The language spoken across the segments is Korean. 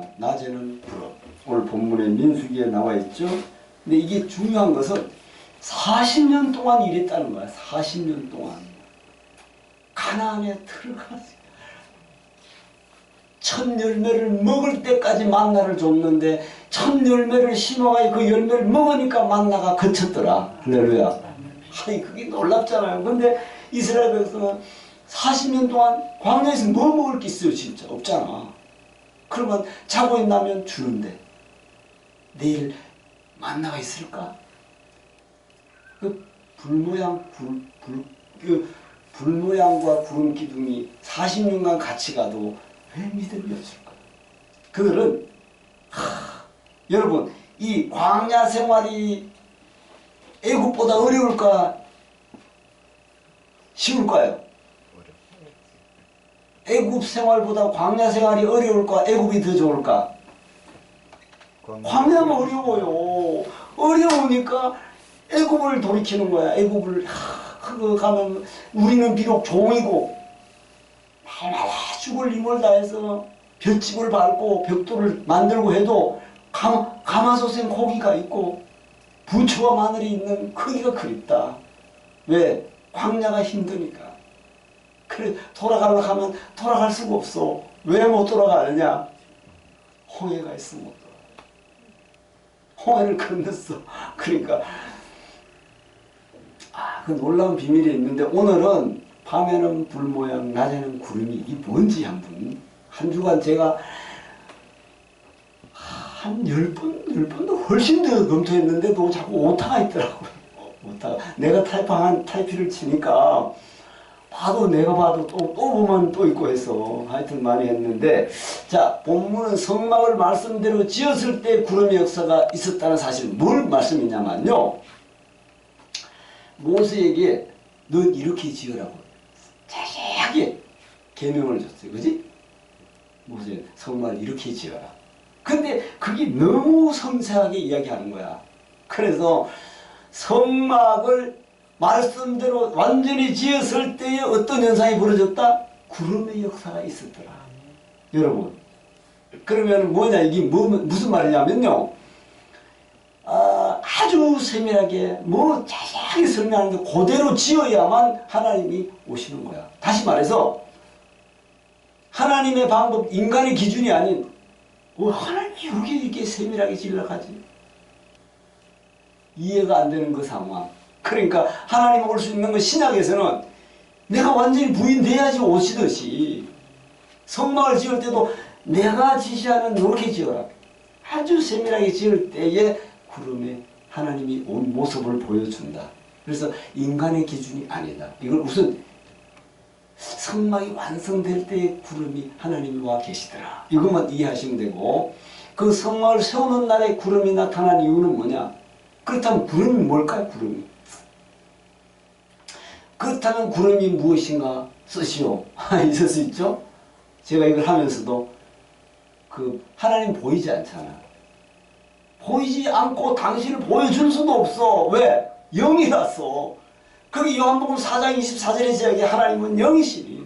모양, 낮에는 구름. 오늘 본문에 민수기에 나와 있죠. 근데 이게 중요한 것은 40년 동안 일했다는 거야. 40년 동안. 가나안에 들어갔어요. 첫 열매를 먹을 때까지 만나를 줬는데 첫 열매를 심어가지고 그 열매를 먹으니까 만나가 그쳤더라. 할렐루야. 아니 그게 놀랍잖아요. 근데 이스라엘 백성은 40년 동안 광야에서 뭐 먹을 게 있어요? 진짜 없잖아. 그러면 자고 있나면 주는데 내일 만나가 있을까? 그 불모양과 구름 기둥이 40년간 같이 가도 왜 믿음이 없을까? 그들은 여러분 이 광야 생활이 애굽보다 어려울까? 쉬울까요? 애굽 생활보다 광야 생활이 어려울까? 애굽이 더 좋을까? 광야가 어려워요. 어려우니까 애굽을 돌이키는 거야. 애굽을 가면 우리는 비록 종이고 날마다 죽을 힘을 다해서 볏짚을 밟고 벽돌을 만들고 해도 가마솥엔 고기가 있고 부추와 마늘이 있는 거기가 그립다. 왜? 광야가 힘드니까. 그래 돌아가려고 하면 돌아갈 수가 없어. 왜 못 돌아가느냐? 홍해가 있으면 못 돌아가. 홍해를 건넜어. 그러니까 그 놀라운 비밀이 있는데 오늘은 밤에는 불 모양, 낮에는 구름이 이 뭔지 한 주간 제가 한 10번도 훨씬 더 검토했는데도 자꾸 오타가 있더라고요. 오타가. 내가 타이피를 치니까 내가 봐도 또 보면 또 있고 해서 하여튼 많이 했는데 자 본문은 성막을 말씀대로 지었을 때 구름의 역사가 있었다는 사실 뭘 말씀이냐면요. 모세에게 넌 이렇게 지으라고 자세하게 계명을 줬어요. 그지? 모세 성막을 이렇게 지어라. 근데 그게 너무 섬세하게 이야기하는 거야. 그래서 성막을 말씀대로 완전히 지었을 때에 어떤 현상이 벌어졌다? 구름의 역사가 있었더라. 여러분 그러면 뭐냐 이게 무슨 말이냐면요. 아주 세밀하게 자세하게 설명하는데 그대로 지어야만 하나님이 오시는 거야. 다시 말해서 하나님의 방법, 인간의 기준이 아닌 하나님이 이렇게 세밀하게 지으려고 하지? 이해가 안 되는 그 상황. 그러니까 하나님 올 수 있는 건 신약에서는 내가 완전히 부인돼야지 오시듯이 성막을 지을 때도 내가 지시하는 이렇게 지어라. 아주 세밀하게 지을 때에 구름에 하나님이 온 모습을 보여준다. 그래서 인간의 기준이 아니다. 이걸 우선 성막이 완성될 때에 구름이 하나님이 와 계시더라. 이것만 이해하시면 되고 그 성막을 세우는 날에 구름이 나타난 이유는 뭐냐? 그렇다면 구름이 뭘까요? 그렇다면 구름이 무엇인가 쓰시오. 있을 수 있죠? 제가 이걸 하면서도 하나님 보이지 않잖아. 보이지 않고 당신을 보여줄 수도 없어. 왜? 영이라서. 그게 요한복음 4장 24절에 이야기 하나님은 영이시니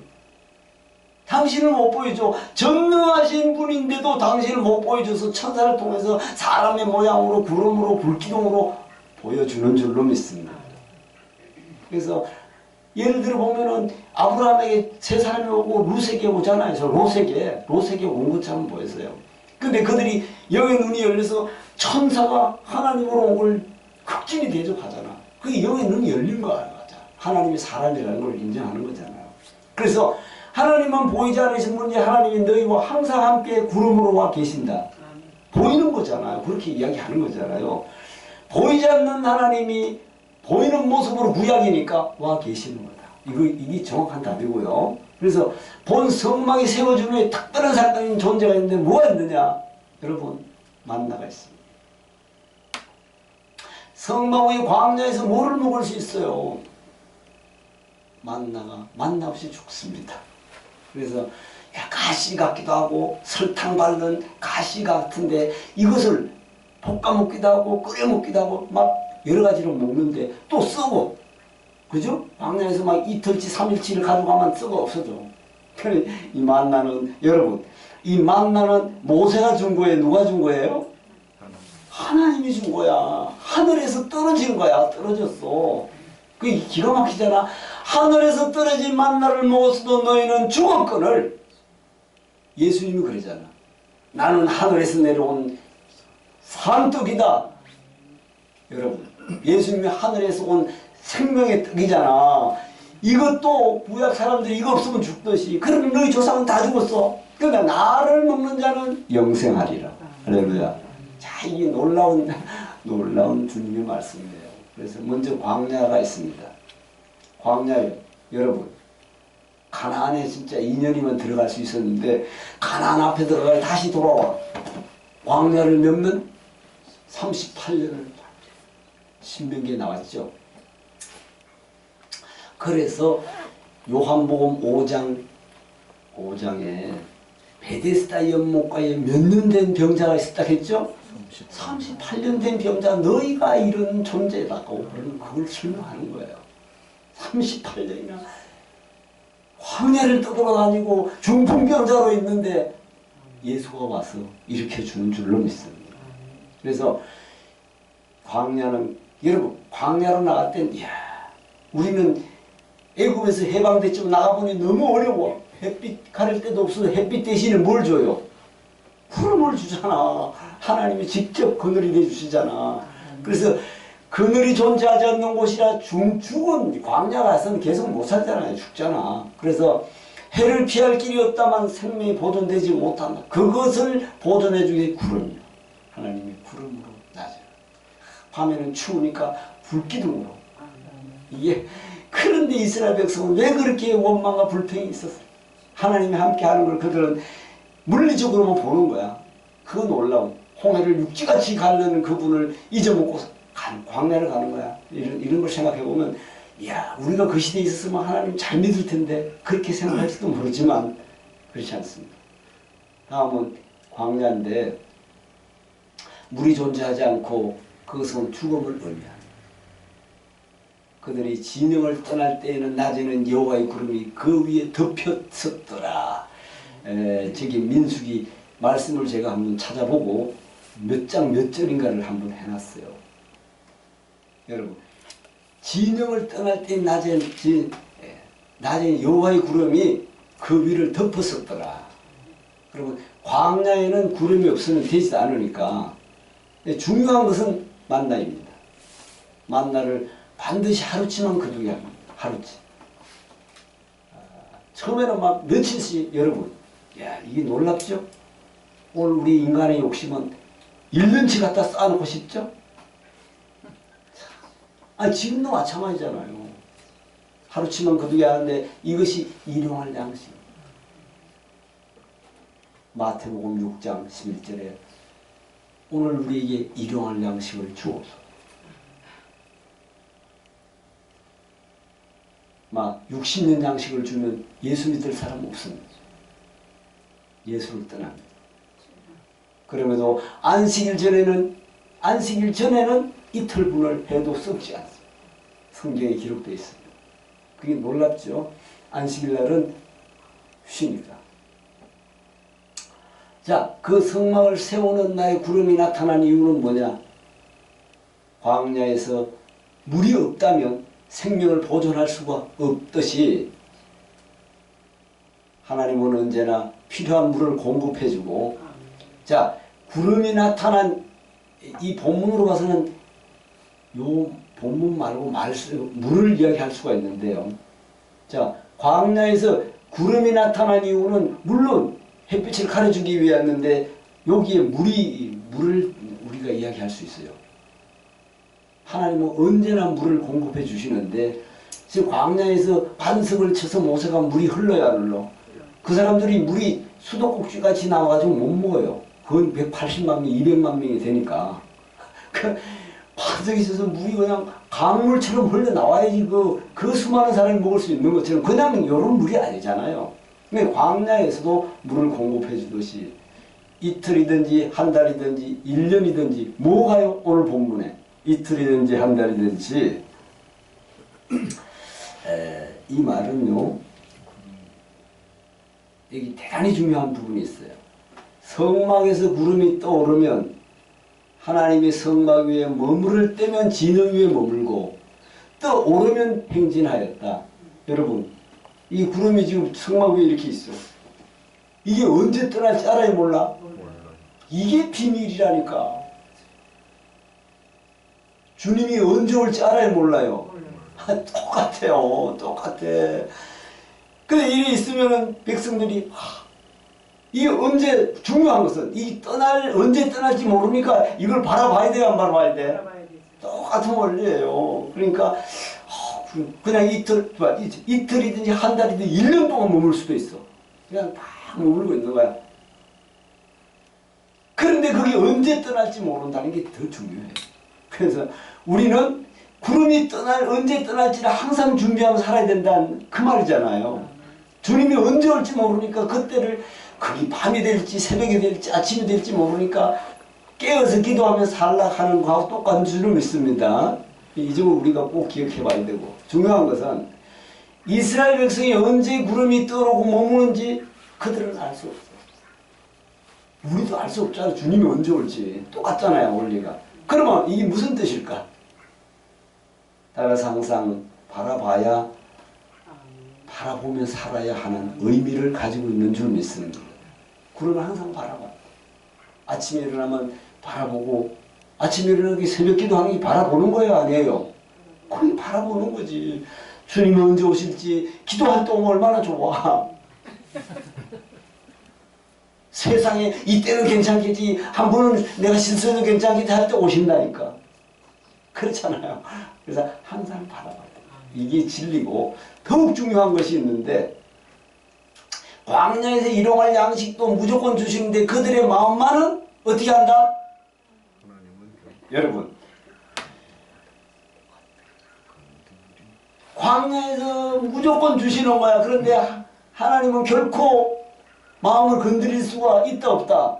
당신을 못 보여줘. 전능하신 분인데도 당신을 못 보여줘서 천사를 통해서 사람의 모양으로 구름으로 불기둥으로 보여주는 줄로 믿습니다. 그래서 예를 들어 보면은 아브라함에게 세 사람이 오고 룻에게 오잖아요. 저 롯에게 온 것처럼 보였어요. 근데 그들이 영의 눈이 열려서 천사가 하나님으로 온 걸 극진히 대접하잖아. 그게 영의 눈이 열린 거 알아. 하나님이 사람이라는 걸 인정하는 거잖아요. 그래서 하나님은 보이지 않으신 분이 하나님이 너희와 항상 함께 구름으로 와 계신다. 보이는 거잖아요. 그렇게 이야기하는 거잖아요. 보이지 않는 하나님이 보이는 모습으로 구약이니까 와 계시는 거다. 이게 정확한 답이고요. 그래서 본 성막이 세워진 후에 특별한 사건인 존재가 있는데 뭐가 있느냐? 여러분 만나가 있습니다. 성막 위에 광야에서 뭐를 먹을 수 있어요? 만나 없이 죽습니다. 그래서 가시 같기도 하고 설탕 바른 가시 같은데 이것을 볶아 먹기도 하고 끓여 먹기도 하고 막 여러 가지로 먹는데 또 썩어. 그죠? 광야에서 막 이틀치 3일치를 가져가면 썩어 없어져. 이 만나는 여러분 이 만나는 모세가 준 거예요? 누가 준 거예요? 하나님이 준 거야. 하늘에서 떨어진 거야. 떨어졌어. 그게 기가 막히잖아. 하늘에서 떨어진 만나를 먹었어도 너희는 죽었거늘. 예수님이 그러잖아. 나는 하늘에서 내려온 산떡이다. 여러분, 예수님이 하늘에서 온 생명의 떡이잖아. 이것도 구약 사람들이 이거 없으면 죽듯이, 그러면 너희 조상은 다 죽었어. 그러니까 나를 먹는 자는 영생하리라. 할렐루야. 자, 이게 놀라운 주님의 말씀이에요. 그래서 먼저 광야가 있습니다. 광야에 여러분, 가나안에 진짜 2년이면 들어갈 수 있었는데 가나안 앞에 들어가야 다시 돌아와. 광야를 몇 년? 38년을 신명기에 나왔죠. 그래서 요한복음 5장에 베데스다 연못가에 몇 년 된 병자가 있었다 했죠? 38년 된 병자, 너희가 이런 존재다고 그걸 설명하는 거예요. 38년이나 광야를 떠돌아다니고 중풍병자로 있는데 예수가 와서 일으켜주는 줄로 믿습니다. 그래서 광야는, 여러분, 광야로 나갈 땐, 이야, 우리는 애굽에서 해방됐지만 나가보니 너무 어려워. 햇빛 가릴 데도 없어서 햇빛 대신에 뭘 줘요? 구름을 주잖아. 하나님이 직접 그늘이 내주시잖아. 그래서 그늘이 존재하지 않는 곳이라 죽은 광야 가서는 계속 못 살잖아요. 죽잖아. 그래서 해를 피할 길이 없다만 생명이 보존되지 못한다. 그것을 보존해주기 구름이야. 하나님이 구름으로 낮아요. 밤에는 추우니까 불기둥으로. 이게, 그런데 이스라엘 백성은 왜 그렇게 원망과 불평이 있었어요? 하나님이 함께하는 걸 그들은 물리적으로만 보는 거야. 그 놀라운 홍해를 육지같이 가르는 그분을 잊어먹고 광야를 가는 거야. 이런 걸 생각해보면, 이야, 우리가 그 시대에 있었으면 하나님 잘 믿을 텐데 그렇게 생각할지도 모르지만 그렇지 않습니다. 다음은 광야인데 물이 존재하지 않고 그것은 죽음을 의미합니다. 그들이 진영을 떠날 때에는 낮에는 여호와의 구름이 그 위에 덮였었더라. 저기 민수기 말씀을 제가 한번 찾아보고 몇 장 몇 절인가를 한번 해놨어요. 여러분, 진영을 떠날 때 낮에는 여호와의 구름이 그 위를 덮었었더라. 그러면 광야에는 구름이 없으면 되지 않으니까 중요한 것은 만나입니다. 만나를 반드시 하루치만 거두게 합니다. 하루치. 처음에는 막 며칠씩, 여러분, 야, 이게 놀랍죠? 오늘 우리 인간의 욕심은 1년치 갖다 쌓아놓고 싶죠? 지금도 마찬가지잖아요. 하루치만 거두게 하는데 이것이 일용할 양식. 마태복음 6장 11절에 오늘 우리에게 일용할 양식을 주옵소서. 막 60년 양식을 주면 예수 믿을 사람 없습니다. 예수를 떠납니다. 그럼에도 안식일 전에는 이틀분을 해도 썩지 않습니다. 성경에 기록되어 있습니다. 그게 놀랍죠? 안식일 날은 쉬니까. 자, 그 성막을 세우는 날에 구름이 나타난 이유는 뭐냐? 광야에서 물이 없다면 생명을 보존할 수가 없듯이 하나님은 언제나 필요한 물을 공급해주고, 자, 구름이 나타난 이 본문으로 봐서는 요 본문 말고 물을 이야기할 수가 있는데요. 자, 광야에서 구름이 나타난 이유는 물론 햇빛을 가려주기 위해였는데 여기에 물을 우리가 이야기할 수 있어요. 하나님은 언제나 물을 공급해 주시는데 지금 광야에서 반석을 쳐서 모세가 물이 흘러야 흘러. 그 사람들이 물이 수도꼭지같이 나와가지고 못 먹어요. 거의 180만 명, 200만 명이 되니까. 그 반석이 있어서 물이 그냥 강물처럼 흘러나와야지 그 수많은 사람이 먹을 수 있는 것처럼 그냥 이런 물이 아니잖아요. 근데 광야에서도 물을 공급해 주듯이 이틀이든지 한 달이든지 1년이든지 뭐가요? 오늘 본문에 이틀이든지 한 달이든지 이 말은요, 여기 대단히 중요한 부분이 있어요. 성막에서 구름이 떠오르면 하나님의 성막 위에 머무를 때면 진흙 위에 머물고 떠오르면 행진하였다. 여러분, 이 구름이 지금 성막 위에 이렇게 있어. 이게 언제 떠날지 알아요, 몰라? 이게 비밀이라니까. 주님이 언제 올지 알아요, 몰라요? 똑같아요. 똑같아. 근데 일이 있으면은 백성들이 이게 언제, 중요한 것은 언제 떠날지 모르니까 이걸 바라봐야 돼요, 안 바라봐야 돼? 똑같은 원리예요. 그러니까 그냥 이틀이든지 한 달이든지 1년 동안 머물 수도 있어. 그냥 딱 머물고 있는 거야. 그런데 그게 언제 떠날지 모른다는 게 더 중요해요. 그래서 우리는 구름이 언제 떠날지를 항상 준비하고 살아야 된다는 그 말이잖아요. 주님이 언제 올지 모르니까 그때를 그게 밤이 될지 새벽이 될지 아침이 될지 모르니까 깨어서 기도하며 살라 하는 거하고 똑같은 줄을 믿습니다. 이 점을 우리가 꼭 기억해 봐야 되고, 중요한 것은 이스라엘 백성이 언제 구름이 떠오르고 머무는지 그들은 알 수 없어요. 우리도 알 수 없잖아요. 주님이 언제 올지. 똑같잖아요, 원리가. 그러면 이게 무슨 뜻일까? 따라서 항상 바라봐야, 바라보며 살아야 하는 의미를 가지고 있는 줄 믿습니다. 구름을 항상 바라봐. 아침에 일어나면 바라보고, 아침에 일어나기 새벽 기도하는 게 바라보는 거예요, 아니에요? 그게 바라보는 거지. 주님이 언제 오실지 기도할 때 오면 얼마나 좋아. 세상에 이때는 괜찮겠지, 한 번은 내가 실수해도 괜찮겠지 할 때 오신다니까. 그렇잖아요. 그래서 항상 바라봐야 돼. 이게 진리고, 더욱 중요한 것이 있는데, 광야에서 일용할 양식도 무조건 주시는데 그들의 마음만은 어떻게 한다? 여러분, 광야에서 무조건 주시는 거야. 그런데 하나님은 결코 마음을 건드릴 수가 있다 없다?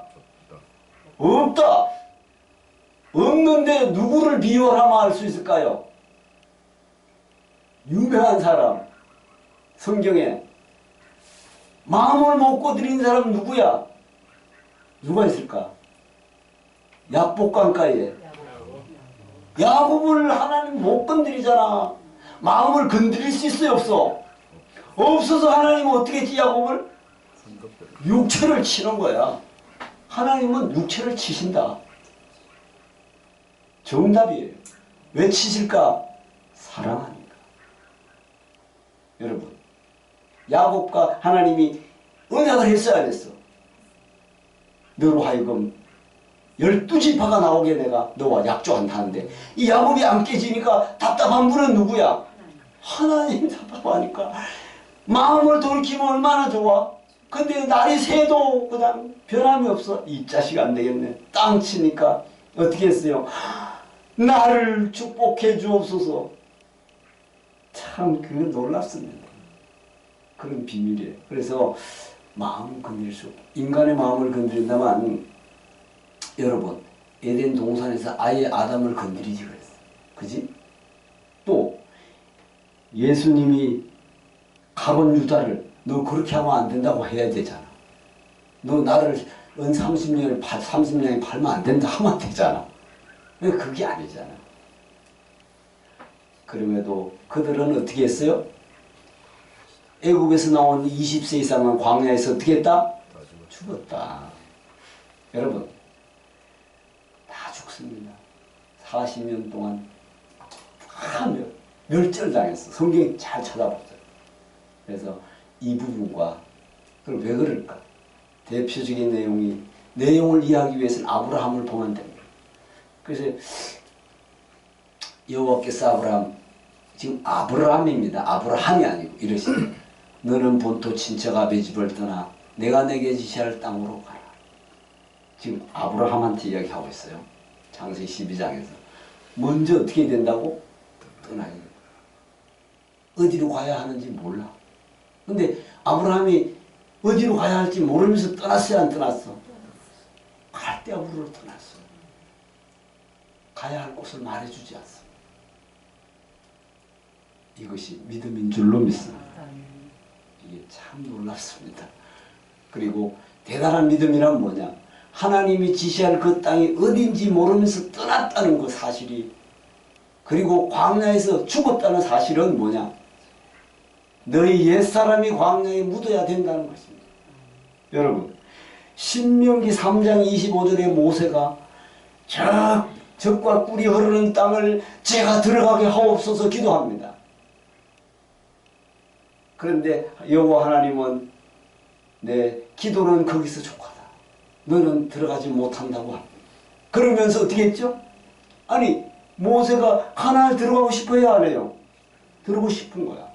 없다. 없는데 누구를 비유하면 알 수 있을까요? 유명한 사람, 성경에 마음을 못 건드린 사람 누구야? 누가 있을까? 야복강가에 야곱을 하나님 못 건드리잖아. 마음을 건드릴 수 있어요, 없어? 없어서 하나님은 어떻게 했지, 야곱을? 육체를 치는 거야. 하나님은 육체를 치신다. 정답이에요. 왜 치실까? 사랑하니까. 여러분, 야곱과 하나님이 언약을 했어야 안 했어? 너로 하여금 12지파가 나오게 내가 너와 약조한다는데, 이 야곱이 안 깨지니까 답답한 분은 누구야? 하나님. 답답하니까 마음을 돌이키면 얼마나 좋아. 근데 날이 새도 그냥 변함이 없어. 이 자식 안 되겠네. 땅 치니까 어떻게 했어요? 나를 축복해 주옵소서. 참 그건 놀랍습니다. 그런 비밀이에요. 그래서 마음 건드릴 수 없고, 인간의 마음을 건드린다면, 여러분, 에덴 동산에서 아예 아담을 건드리지 그랬어. 그지? 또 예수님이 가론 유다를 너 그렇게 하면 안 된다고 해야 되잖아. 너 나를 은 30년에 팔면 안 된다 하면 되잖아. 근데 그게 아니잖아. 그럼에도 그들은 어떻게 했어요? 애국에서 나온 20세 이상은 광야에서 어떻게 했다? 죽었다. 여러분, 다 죽습니다. 40년 동안 다 멸절당했어. 성경이 잘 찾아봤어요. 그래서 이 부분과, 그럼 왜 그럴까? 대표적인 내용을 이해하기 위해서는 아브라함을 보면 됩니다. 그래서 여호와께서 아브라함, 지금 아브라함입니다. 아브라함이 아니고 이러시죠. 너는 본토 친척 아비 집을 떠나 내가 내게 지시할 땅으로 가라. 지금 아브라함한테 이야기하고 있어요. 창세기 12장에서. 먼저 어떻게 된다고? 떠나야 돼. 어디로 가야 하는지 몰라. 근데 아브라함이 어디로 가야 할지 모르면서 떠났어요, 안 떠났어? 갈대아우르로 떠났어. 가야 할 곳을 말해주지 않습니다. 이것이 믿음인 줄로 믿습니다. 이게 참 놀랍습니다. 그리고 대단한 믿음이란 뭐냐? 하나님이 지시할 그 땅이 어딘지 모르면서 떠났다는 그 사실이, 그리고 광야에서 죽었다는 사실은 뭐냐? 너희 옛사람이 광야에 묻어야 된다는 것입니다. 여러분, 신명기 3장 25절에 모세가 젖과 꿀이 흐르는 땅을 제가 들어가게 하옵소서 기도합니다. 그런데 여호와 하나님은 내 기도는 거기서 족하다. 너는 들어가지 못한다고 합니다. 그러면서 어떻게 했죠? 아니, 모세가 가나안에 들어가고 싶어요, 안 해요? 들어가고 싶은 거야.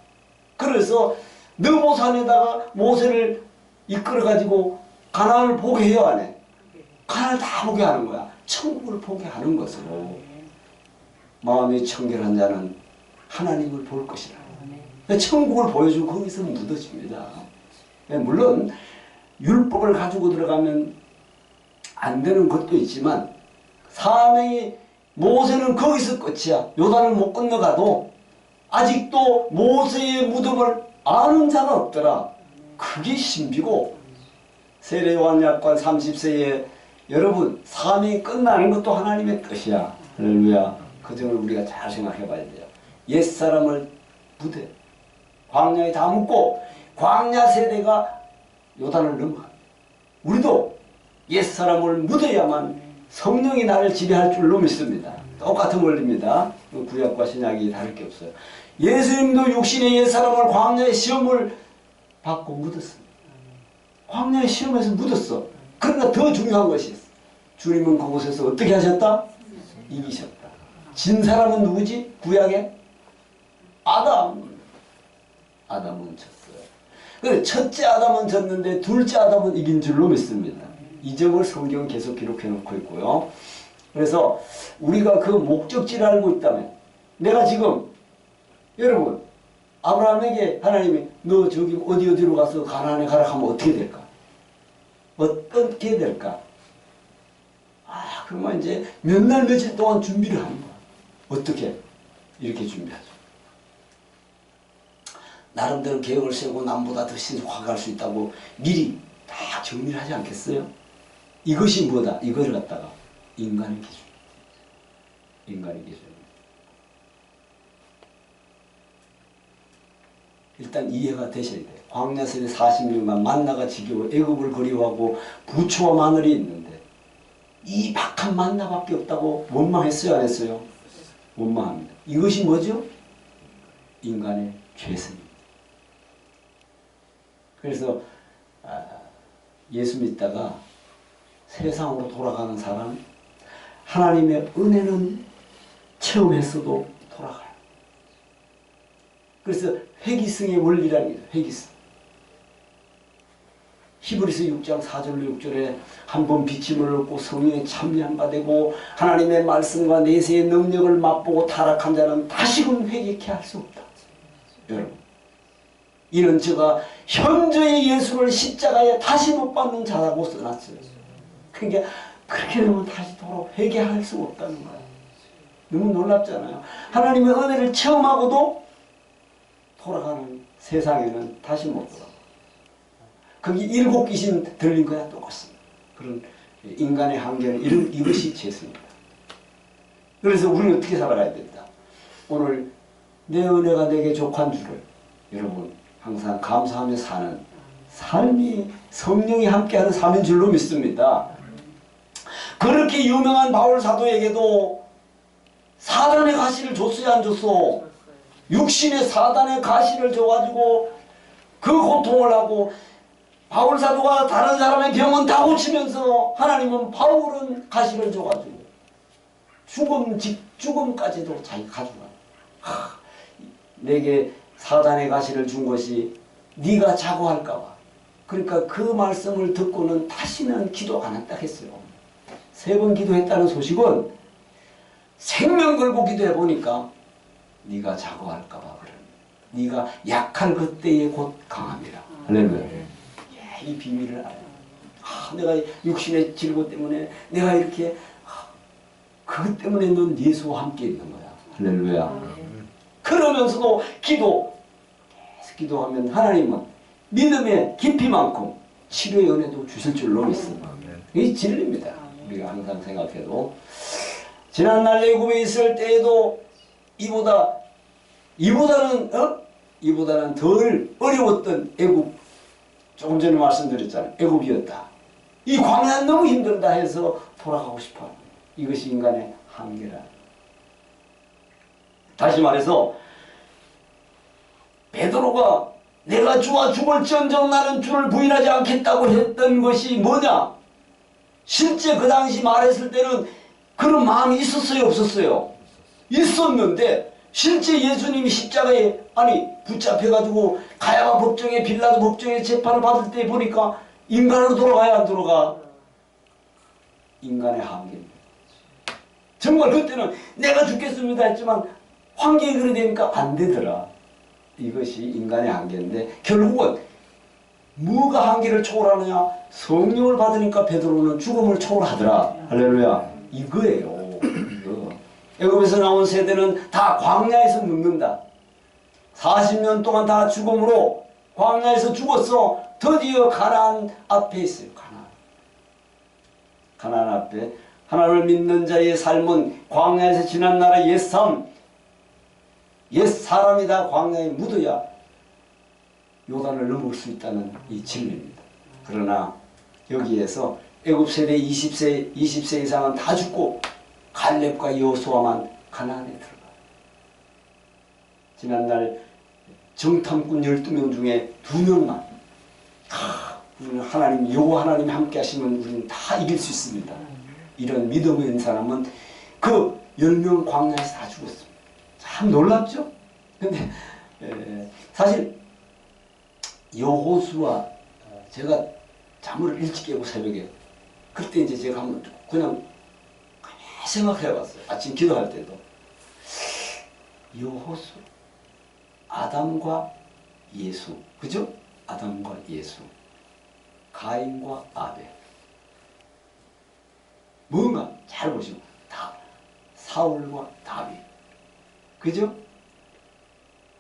그래서 느보산에다가 모세를 이끌어가지고 가나안을 보게 해요, 안 해? 가나안을 다 보게 하는 거야. 천국을 보게 하는 것으로 마음이 청결한 자는 하나님을 볼 것이라. 천국을 보여주고 거기서 묻어집니다. 물론 율법을 가지고 들어가면 안 되는 것도 있지만 사명이 모세는 거기서 끝이야. 요단을 못 건너가도 아직도 모세의 무덤을 아는 자가 없더라. 그게 신비고, 세례 요한 약관 30세에 여러분 사명이 끝나는 것도 하나님의 뜻이야. 할렐루야. 그 점을 우리가 잘 생각해 봐야 돼요. 옛사람을 무대 광야에 다 묻고 광야 세대가 요단을 넘어갑니다. 우리도 옛사람을 묻어야만 성령이 나를 지배할 줄로 믿습니다. 똑같은 원리입니다. 구약과 신약이 다를 게 없어요. 예수님도 육신의 옛사람을 광야의 시험을 받고 묻었습니다. 광야의 시험에서 묻었어. 그러나 더 중요한 것이 있어. 주님은 그곳에서 어떻게 하셨다? 이기셨다. 진 사람은 누구지? 구약에? 아담은 졌어요. 그래, 첫째 아담은 졌는데 둘째 아담은 이긴 줄로 믿습니다. 이 점을 성경은 계속 기록해 놓고 있고요. 그래서 우리가 그 목적지를 알고 있다면, 내가 지금 여러분 아브라함에게 하나님이 너 저기 어디로 가서 가나안에 가라 하면 어떻게 될까? 어떻게 될까? 그러면 이제 몇 날 며칠 동안 준비를 하는 거야. 어떻게? 이렇게 준비하죠. 나름대로 계획을 세우고 남보다 더 신속하게 할 수 있다고 미리 다 정리를 하지 않겠어요? 이것이 뭐다? 이거를 갖다가 인간의 기준. 인간의 기준. 일단 이해가 되셔야 돼요. 광야세대 40년간 만나가 지겨워 애굽을 그리워하고 부초와 마늘이 있는데 이 박한 만나밖에 없다고 원망했어요, 안 했어요? 원망합니다. 이것이 뭐죠? 인간의 죄성입니다. 그래서 예수 믿다가 세상으로 돌아가는 사람, 하나님의 은혜는 체험했어도 돌아가요. 그래서 회기성의 원리라는 게 회기성. 히브리서 6장 4절로 6절에 한번 비침을 얻고 성령에 참여한 바 되고 하나님의 말씀과 내세의 능력을 맛보고 타락한 자는 다시금 회개케 할 수 없다. 여러분, 이는 제가 현저히 예수를 십자가에 다시 못 박는 자라고 써놨어요. 그러니까 그렇게 되면 다시 돌아 회개할 수 없다는 거야. 너무 놀랍잖아요. 하나님의 은혜를 체험하고도 돌아가는 세상에는 다시 못 돌아가. 거기 일곱 귀신 들린 거야 똑같습니다. 그런 인간의 한계는 이것이 죄성입니다. 그래서 우리는 어떻게 살아가야 된다. 오늘 내 은혜가 내게 족한 줄을 여러분 항상 감사하며 사는 삶이 성령이 함께하는 삶인 줄로 믿습니다. 그렇게 유명한 바울 사도에게도 사단의 가시를 줬어야 안 줬어? 육신의 사단의 가시를 줘가지고 그 고통을 하고 바울 사도가 다른 사람의 병은 다 고치면서 하나님은 바울은 가시를 줘가지고 죽음까지도 자기 가져가. 내게 사단의 가시를 준 것이 네가 자고할까봐. 그러니까 그 말씀을 듣고는 다시는 기도 안 했다 했어요. 3번 기도했다는 소식은 생명 걸고 기도해 보니까 네가 자고할까봐 그래. 네가 약할 그때에 곧 강함이라. 할렐루야. 이 비밀을 알아요. 내가 육신의 질고 때문에 내가 이렇게 그것 때문에 넌 예수와 함께 있는 거야. 할렐루야. 그러면서도 계속 기도하면 하나님은 믿음의 깊이만큼 치료의 은혜도 주실 줄로 믿습니다. 이게 진리입니다. 우리가 항상 생각해도 지난날 애굽에 있을 때에도 이보다는 덜 어려웠던 애굽, 조금 전에 말씀드렸잖아요. 애굽이었다. 이 광야는 너무 힘들다 해서 돌아가고 싶어. 이것이 인간의 한계라. 다시 말해서 베드로가 내가 주와 죽을지언정 나는 주를 부인하지 않겠다고 했던 것이 뭐냐? 실제 그 당시 말했을 때는 그런 마음이 있었어요, 없었어요? 있었는데 실제 예수님이 십자가에 붙잡혀가지고 가야바 법정에 빌라도 법정에 재판을 받을 때 보니까 인간으로 돌아가야 안 돌아가? 인간의 한계입니다. 정말 그때는 내가 죽겠습니다 했지만 환경이 그래 되니까 안 되더라. 이것이 인간의 한계인데 결국은 뭐가 한계를 초월하느냐? 성령을 받으니까 베드로는 죽음을 초월하더라. 할렐루야. 이거예요. 이거. 애굽에서 나온 세대는 다 광야에서 눕는다. 40년 동안 다 죽음으로 광야에서 죽었어. 드디어 가나안 앞에 있어요. 가나안 앞에 하나님을 믿는 자의 삶은 광야에서 지난 나라 옛사람, 옛사람이 다 광야에 묻어야 요단을 넘을 수 있다는 이 진리입니다. 그러나 여기에서 애굽 세대 20세 이상은 다 죽고 갈렙과 여호수아만 가나안에 들어가요. 지난날 정탐꾼 12명 중에 2명만 우리는 하나님, 여호와 하나님 함께 하시면 우리는 다 이길 수 있습니다. 이런 믿음의 있는 사람은 그 10명 광야에서 다 죽었습니다. 참 놀랍죠? 근데 사실 여호수아, 제가 잠을 일찍 깨고 새벽에 그때 이제 제가 한번 그냥 생각해 봤어요. 아침 기도할 때도 여호수, 아담과 예수, 그죠? 아담과 예수, 가인과 아벨. 뭔가 잘 보시고 다 사울과 다윗, 그죠?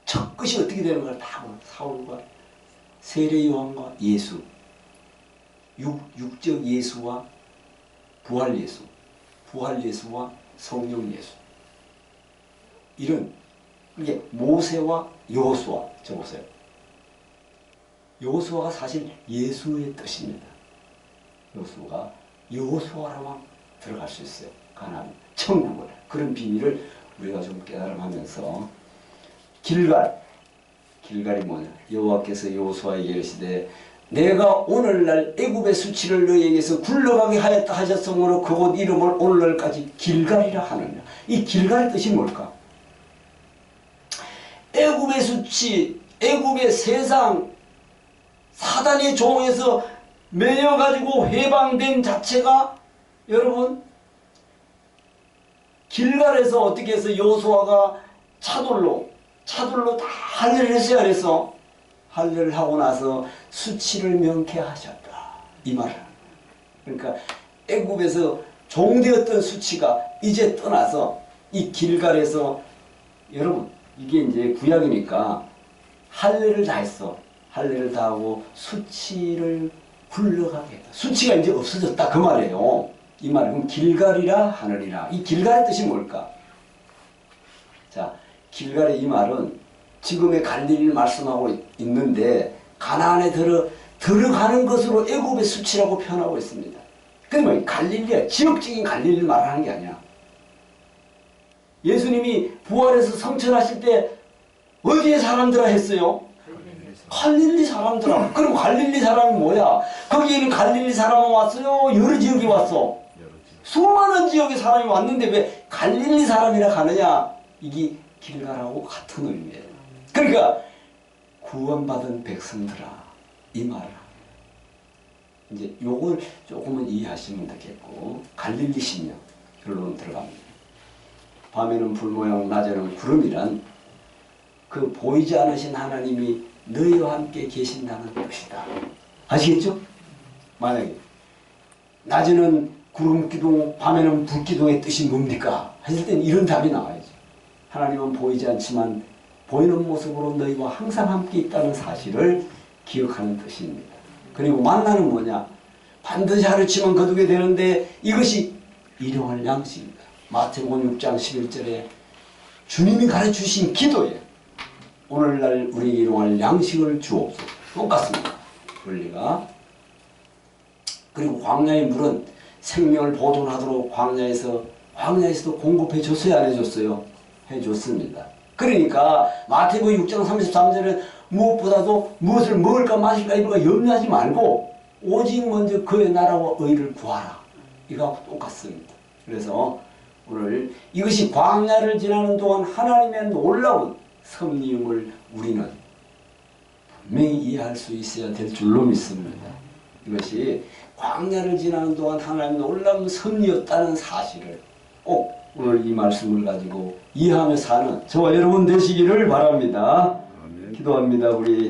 첫 끝이 어떻게 되는 걸 다 보면 사울과 세례 요한과 예수, 육적 예수와 부활 예수, 부활 예수와 성령 예수. 이런 이게 모세와 여호수아. 저 보세요. 여호수아가 사실 예수의 뜻입니다. 여호수아가 여호수아로만 들어갈 수 있어요. 가나안 천국을. 그런 비밀을 우리가 좀 깨달음하면서 길갈이 뭐냐? 여호와께서 여호수아에게 이르시되 내가 오늘날 애굽의 수치를 너희에게서 굴러가게 하였다 하셨으므로 그곳 이름을 오늘날까지 길갈이라 하느냐. 이 길갈의 뜻이 뭘까? 애굽의 수치, 애굽의 세상, 사단의 종에서 매여가지고 해방된 자체가 여러분 길갈에서 어떻게 해서 여호수아가 차돌로 다 할례를 했어야 해서 할례를 하고 나서 수치를 명쾌하셨다. 이 말을. 그러니까 애굽에서 종되었던 수치가 이제 떠나서 이 길갈에서 여러분 이게 이제 구약이니까 할례를 다 했어. 할례를 다 하고 수치를 굴러가게 했다. 수치가 이제 없어졌다 그 말이에요. 이 말은 그럼 길갈이라 하느니라. 이 길갈의 뜻이 뭘까? 자, 길갈의 이 말은 지금의 갈릴리를 말씀하고 있는데 가나안에 들어가는 것으로 애굽의 수치라고 표현하고 있습니다. 근데 뭐 갈릴리야 지역적인 갈릴리를 말하는 게 아니야. 예수님이 부활해서 성천하실 때 어디에 사람들아 했어요? 갈릴리 사람들아. 그럼 갈릴리 사람이 뭐야? 거기에는 갈릴리 사람이 왔어요? 여러 지역이 왔어? 수많은 지역의 사람이 왔는데 왜 갈릴리 사람이라 하느냐? 이게 길갈하고 같은 의미예요. 그러니까 구원받은 백성들아 이 말을 이제 요걸 조금은 이해하시면 되겠고 갈릴리 신명 결론 들어갑니다. 밤에는 불 모양 낮에는 구름이란 그 보이지 않으신 하나님이 너희와 함께 계신다는 뜻이다. 아시겠죠? 만약에 낮에는 구름 기둥 밤에는 불 기둥의 뜻이 뭡니까? 하실 때는 이런 답이 나와야죠. 하나님은 보이지 않지만 보이는 모습으로 너희와 항상 함께 있다는 사실을 기억하는 뜻입니다. 그리고 만나는 뭐냐? 반드시 하루치만 거두게 되는데 이것이 일용할 양식입니다. 마태복음 6장 11절에 주님이 가르쳐주신 기도에 오늘날 우리 일용할 양식을 주옵소서. 똑같습니다. 원리가. 그리고 광야의 물은 생명을 보존하도록 광야에서도 공급해 줬어요, 안 해줬어요? 해줬습니다. 그러니까 마태복음 6장 33절은 무엇보다도 무엇을 먹을까 마실까 입을까 염려하지 말고 오직 먼저 그의 나라와 의를 구하라. 이거하고 똑같습니다. 그래서 오늘 이것이 광야를 지나는 동안 하나님의 놀라운 섭리임을 우리는 분명히 이해할 수 있어야 될 줄로 믿습니다. 이것이 광야를 지나는 동안 하나님의 놀라운 섭리였다는 사실을 꼭 오늘 이 말씀을 가지고 이해하며 사는 저와 여러분 되시기를 바랍니다. 기도합니다. 우리